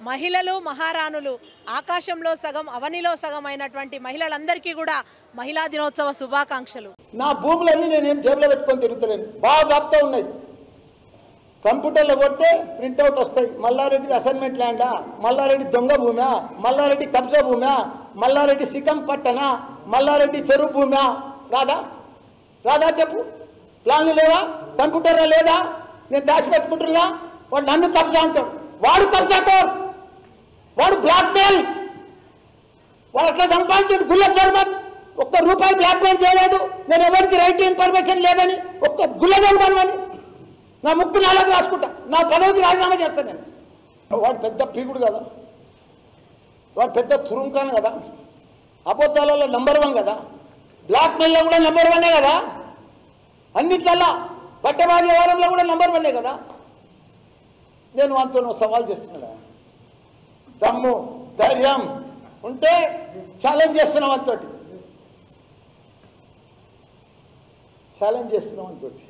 మహిళలు మహారాణులు ఆకాశంలో సగం అవనిలో సగం అయినటువంటి మహిళలందరికీ కూడా మహిళా దినోత్సవ శుభాకాంక్షలు. నా భూములన్నీ నేనేం జేబులో పెట్టుకొని తిరుగుతలేను, బాగా జాబ్తా ఉన్నాయి. కంప్యూటర్లో కొడితే ప్రింట్అవుట్ వస్తాయి. మల్లారెడ్డి అసైన్మెంట్ ల్యాండా, మల్లారెడ్డి దొంగ భూమా, మల్లారెడ్డి కబ్జా భూమా, మల్లారెడ్డి సికం పట్టనా, మల్లారెడ్డి చెరువు భూమా. రాదా రాదా చెప్పు. ప్లాన్లు లేవా, కంప్యూటర్లో లేదా, నేను దాచిపెట్టుకుంటున్నా. వాడు నన్ను కబ్జా అంటాడు, వాడు కబ్జాకోర్, వాడు బ్లాక్ మెయిల్. వాడు అట్లా సంపాదించాడు. గుల్లబ్ ధర్మన్ ₹1 బ్లాక్ మెయిల్ చేయలేదు. నేను ఎవరికి రైట్ ఇన్ఫర్మేషన్ లేదని ఒక్క గుల్లబ్ ధర్మన్ నా ముక్కు నాలుగు రాసుకుంటా, నా పదవికి రాజీనామా చేస్తాను నేను. వాడు పెద్ద పీకుడు కదా, వాడు పెద్ద తురుంకాను కదా, అబద్ధాలలో నంబర్ 1 కదా, బ్లాక్ మెయిల్లో కూడా నంబర్ 1 కదా, అన్నిట్లల్లా బట్టబాజీ వ్యవహారంలో కూడా నంబర్ 1 కదా. నేను వాటితో సవాల్ చేస్తున్నా. దమ్ము ధైర్యం ఉంటే ఛాలెంజ్ చేస్తున్నాం అంతటి, ఛాలెంజ్ చేస్తున్నాం అంతటి,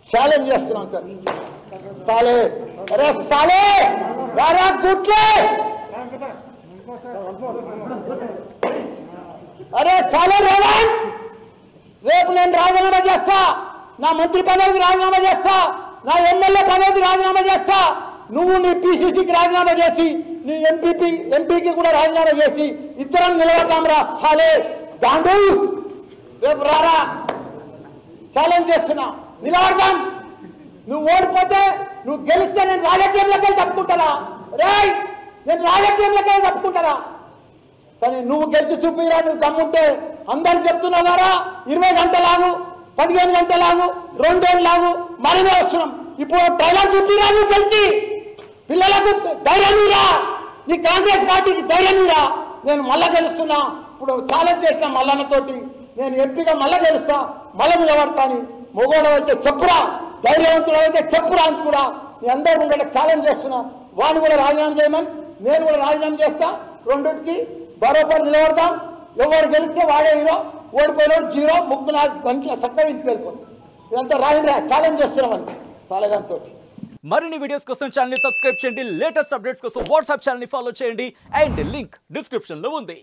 ఛాలెంజ్ చేస్తున్నాం అంతటి. సాలే అరే సాలే రారా గుట్లే, అరే సాలే రేవంత్, రేపు నేను రాజీనామా చేస్తా, నా మంత్రి పదవికి రాజీనామా చేస్తా, నా ఎమ్మెల్యే పదవికి రాజీనామా చేస్తా. నువ్వు నీ పిసిసికి రాజీనామా చేసి, నీ ఎంపీకి కూడా రాజీనామా చేసి ఇద్దరం నిలబడతాం రా సాలే గాండు. రేపు రారా, ఛాలెంజ్ చేస్తున్నా, నిలబడతాం. నువ్వు ఓడిపోతే, నువ్వు గెలిస్తే నేను రాజకీయంలోకి తప్పుకుంటారా రేయ్, నేను రాజకీయంలోకి తప్పుకుంటారా. కానీ నువ్వు గెలిచి చూపిరా, నువ్వు దమ్ముంటే. అందరు చెప్తున్నావు కదా 20 గంటలాగు, 15 గంటలాగు, 2 ఏళ్ళలాగు, మరినే వస్తున్నాం. ఇప్పుడు ట్రైలర్ చూపిరా, నువ్వు గెలిచి పిల్లలకు ధైర్యం మీరా, నీ కాంగ్రెస్ పార్టీకి ధైర్యం మీరా. నేను మళ్ళా గెలుస్తున్నా. ఇప్పుడు ఛాలెంజ్ చేసిన మల్లన్నతోటి, నేను ఎంపీగా మళ్ళా గెలుస్తా, మళ్ళీ నిలబడతాను. మొగోడు అయితే చెప్పురా, ధైర్యవంతుడు అయితే చెప్పురా అని కూడా నీ అందరూ ఉండేట ఛాలెంజ్ చేస్తున్నా. వాడిని కూడా రాజీనామా చేయమని, నేను కూడా రాజీనామా చేస్తా. రెండింటికి బరోబర్ నిలబడతాం. ఎవరు గెలిస్తే వాడే హీరో, ఓడిపోయినోడు జీరో. ముగ్గు నాకు మంచిగా చక్కగా ఇంటికి వెళ్ళిపోతుంది. ఇదంతా రాజీనామా ఛాలెంజ్ చేస్తున్నామని సాలగాంతో. మరిన్ని వీడియోస్ కోసం ఛానల్ ని సబ్స్క్రైబ్ చేయండి, లేటెస్ట్ అప్డేట్స్ కోసం వాట్సాప్ ఛానల్ ని ఫాలో చేయండి, అండ్ లింక్ డిస్క్రిప్షన్ లో ఉంది.